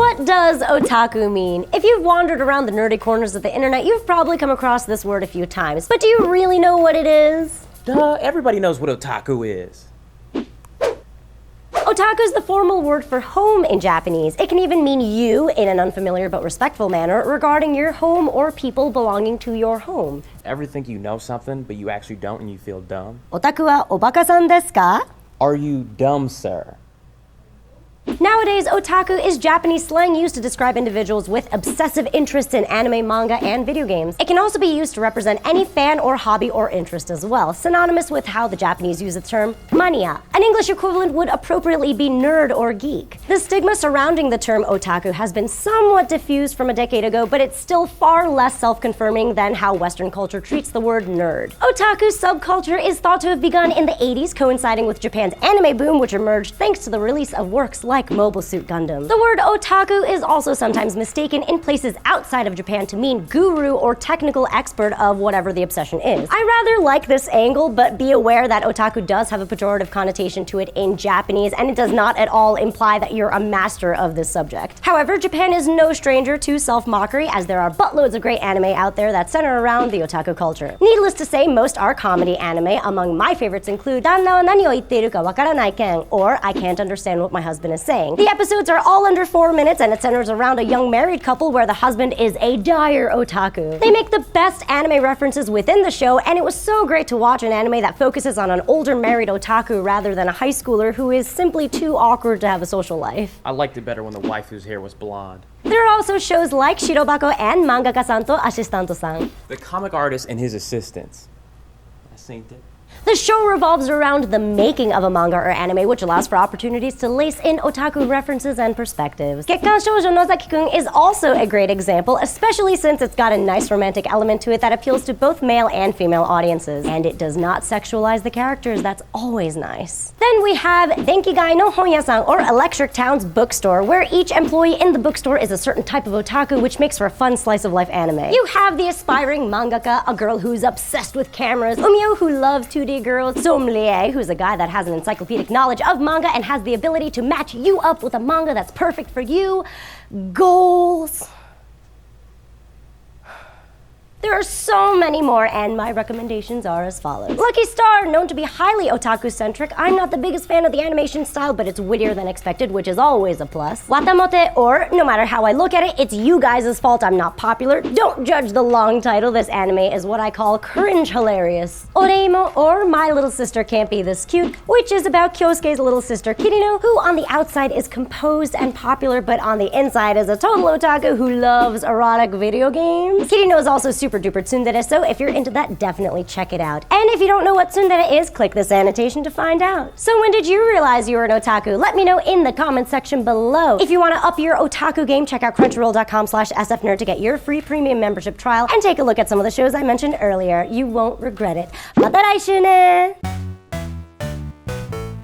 What does otaku mean? If you've wandered around the nerdy corners of the internet, you've probably come across this word a few times. But do you really know what it is? Duh, everybody knows what otaku is. Otaku is the formal word for home in Japanese. It can even mean you in an unfamiliar but respectful manner regarding your home or people belonging to your home. Ever think you know something, but you actually don't and you feel dumb? Otaku wa obaka-san desu ka? Are you dumb, sir? Nowadays, otaku is Japanese slang used to describe individuals with obsessive interests in anime, manga, and video games. It can also be used to represent any fan or hobby or interest as well, synonymous with how the Japanese use the term mania. An English equivalent would appropriately be nerd or geek. The stigma surrounding the term otaku has been somewhat diffused from a decade ago, but it's still far less self-confirming than how Western culture treats the word nerd. Otaku subculture is thought to have begun in the 80s, coinciding with Japan's anime boom, which emerged thanks to the release of works like Mobile Suit Gundam. The word otaku is also sometimes mistaken in places outside of Japan to mean guru or technical expert of whatever the obsession is. I rather like this angle, but be aware that otaku does have a pejorative connotation to it in Japanese, and it does not at all imply that you're a master of this subject. However, Japan is no stranger to self-mockery, as there are buttloads of great anime out there that center around the otaku culture. Needless to say, most are comedy anime. Among my favorites include Danna wa nani o itteru ka wakaranai ken, or I Can't Understand What My Husband Is Saying. The episodes are all under 4 minutes, and it centers around a young married couple where the husband is a dire otaku. They make the best anime references within the show, and it was so great to watch an anime that focuses on an older married otaku rather than a high schooler who is simply too awkward to have a social life. I liked it better when the wife whose hair was blonde. There are also shows like Shirobako and Mangaka-san to Assistanto-san. The comic artist and his assistants. I synced it. The show revolves around the making of a manga or anime, which allows for opportunities to lace in otaku references and perspectives. Gekkan Shoujo Nozaki-kun is also a great example, especially since it's got a nice romantic element to it that appeals to both male and female audiences. And it does not sexualize the characters, that's always nice. Then we have Denkigai no Honyasan, or Electric Town's bookstore, where each employee in the bookstore is a certain type of otaku, which makes for a fun slice of life anime. You have the aspiring mangaka, a girl who's obsessed with cameras, Umio, who loves 2D girls, Somlie, who's a guy that has an encyclopedic knowledge of manga and has the ability to match you up with a manga that's perfect for you. Goals. There are so many more, and my recommendations are as follows. Lucky Star, known to be highly otaku-centric. I'm not the biggest fan of the animation style, but it's wittier than expected, which is always a plus. Watamote, or no matter how I look at it, it's you guys' fault I'm not popular. Don't judge the long title. This anime is what I call cringe hilarious. Oreimo, or My Little Sister Can't Be This Cute, which is about Kyosuke's little sister Kirino, who on the outside is composed and popular, but on the inside is a total otaku who loves erotic video games. Kirino is also super duper tsundere, so if you're into that, definitely check it out. And if you don't know what tsundere is, click this annotation to find out. So when did you realize you were an otaku? Let me know in the comments section below. If you want to up your otaku game, check out crunchyroll.com/sfnerd to get your free premium membership trial and take a look at some of the shows I mentioned earlier. You won't regret it. Mata raishū ne!